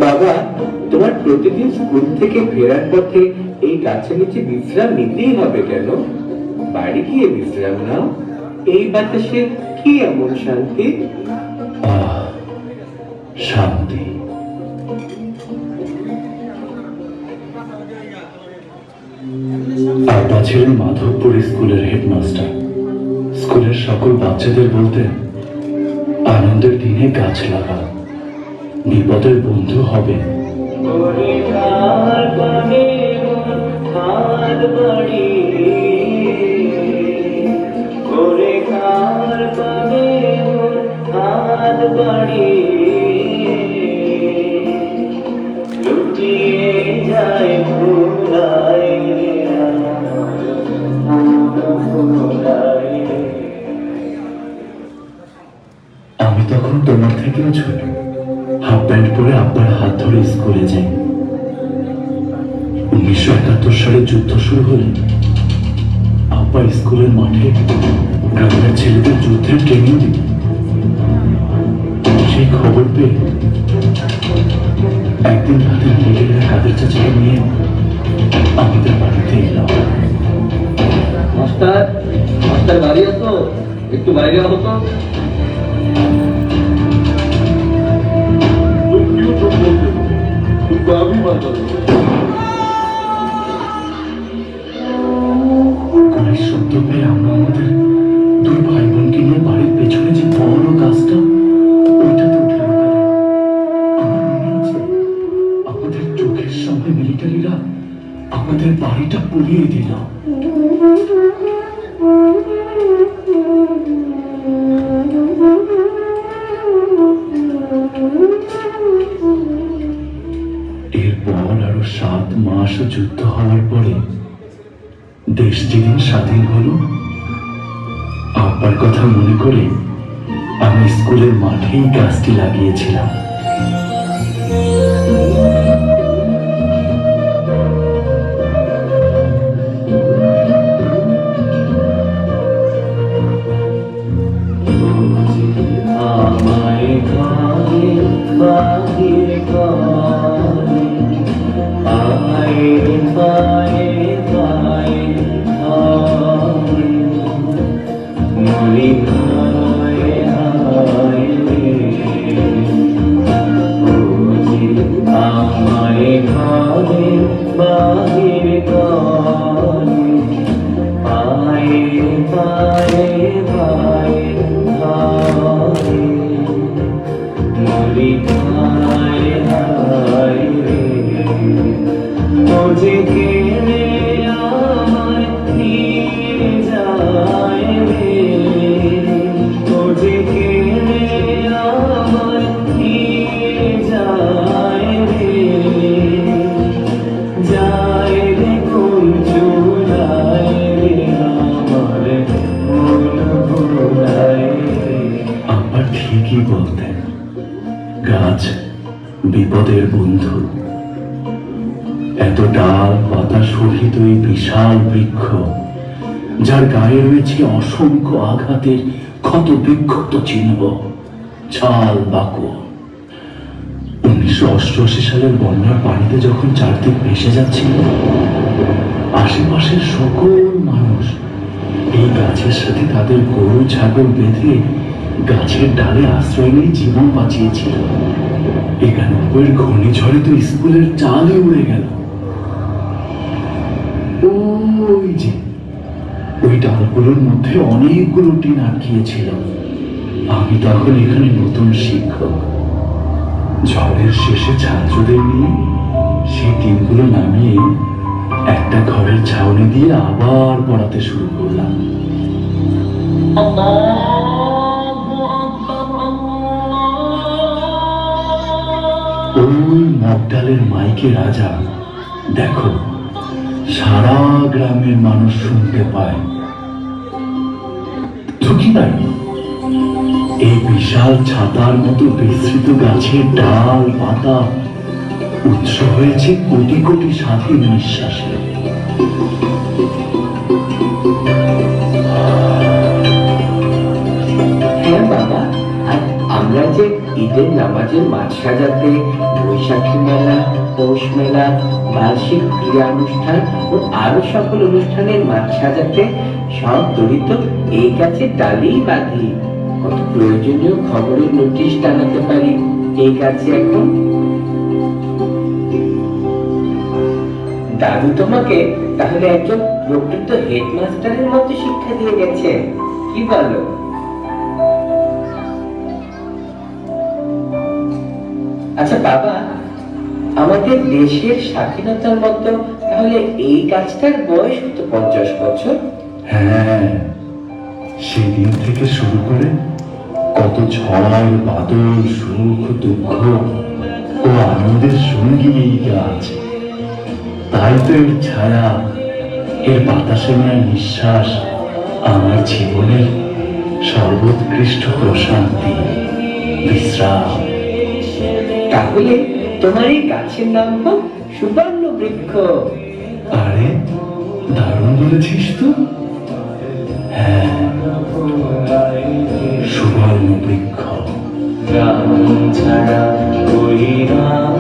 বাবা, তোমার প্রতিদিন স্কুল থেকে ফেরার পথে এই গাছের নিচে বিশ্রাম নিতেই হবে কেন? বাড়ি গিয়ে বিশ্রাম নাও। এই বাতাসে কি এমন শান্তি? শান্তি। আব্বা ছিলেন মাধবপুর স্কুলের হেডমাস্টার। স্কুলের সকল বাচ্চাদের বলতেন, আনন্দের দিনে গাছ লাগা, বিপদের বন্ধু হবে। আমি তখন তোমার থেকেও ছোট, হাফ প্যান্ট পরে আব্বার হাত ধরে স্কুলে যাই। 1971 সালে যুদ্ধ শুরু হলে আব্বা স্কুলের মাঠে গ্রামের ছেলেদের যুদ্ধের ট্রেনিং দিত। সেই খবর পেয়ে একদিন রাতে মিলিটারিরা কাদের চাচাকে নিয়ে আমাদের বাড়িতে এলাম। মাস্টার, মাস্টার বাড়ি আছো? একটু বাইরে হতো। গুলির শব্দ পেয়ে আমরা আমাদের দুই ভাই বোনকে নিয়ে বাড়ির পেছনে যে বড় গাছটা, ওইটাতে উঠে লুকালাম। আমার মনে আছে, আমাদের চোখের সামনে মিলিটারিরা আমাদের বাড়িটা পুড়িয়ে দিল। এরপর আরো 7 মাস যুদ্ধ হওয়ার পরে দেশ যেদিন স্বাধীন হলো, আব্বার কথা মনে করে আমি স্কুলের মাঠেই গাছটি লাগিয়েছিলাম। বলতেন, গাছ বিপদের বন্ধু। এত ডাল পাতা শোভিত এই বিশাল বৃক্ষ, যার গায়ে রয়েছে অসংখ্য আঘাতের ক্ষত বিক্ষত চিহ্ন, ছাল বাকো। 1988 সালের বন্যার পানিতে যখন চারদিক ভেসে যাচ্ছিল, আশেপাশের সকল মানুষ এই গাছের সাথে তাদের গরু ছাগল বেঁধে গাছের ডালে আশ্রয় নিয়ে জীবন বাঁচিয়েছিল। 91 ঘূর্ণিঝড়ে তো স্কুলের চালই উড়ে গেল। ওই যে ওই ডালগুলোর মধ্যে অনেকগুলো টিন আটকিয়েছিল। আমি তখন এখানে নতুন শিক্ষক। ঝড়ের শেষে ছাত্রদের নিয়ে সেই টিনগুলো নামিয়ে একটা ঘরের ছাউনি দিয়ে আবার পড়াতে শুরু করলাম। ওই মগডালের মাইকে রাজা, দেখো সারা গ্রামের মানুষ শুনতে পায়। তো কি তাই, এই বিশাল ছাতার মতো বিস্তৃত গাছের ডাল পাতা উৎস হয়েছে কোটি কোটি স্বাধীন নিঃশ্বাসে। হ্যাঁ বাবা, আর আমরা যে ঈদের নামাজের মাঠ সাজাতে, বৈশাখী মেলা, পৌষ মেলা, বার্ষিক ক্রীড়া অনুষ্ঠান ও আরো সকল অনুষ্ঠানের মাঠ সাজাতে সব দড়ি তো এই গাছের ডালেই বাঁধি। কত প্রয়োজনীয় খবরের নোটিশ টানাতে পারি এই গাছে এখন। দাদু তোমাকে তাহলে একজন প্রকৃত হেডমাস্টারের মতো শিক্ষা দিয়ে গেছে, কি বলো? আচ্ছা বাবা, আমাদের দেশের স্বাধীনতার মতো তাহলে এই গাছটার বয়স হতো 50 বছর। হ্যাঁ, সেদিন থেকে শুরু করে কত ঝড় বাদল, সুখ দুঃখ ও আনন্দের সঙ্গী এই গাছ। তাই তো এর ছায়া, এর বাতাসে নেয় নিঃশ্বাস আমার জীবনের সর্বোৎকৃষ্ট প্রশান্তি, বিশ্রাম। তাহলে তোমার এই গাছের নাম হোক সুবর্ণ বৃক্ষ। আরে, দারুণ বলেছিস তো। হ্যাঁ, সুবর্ণ বৃক্ষ। রাম ছাড়া ওই রাম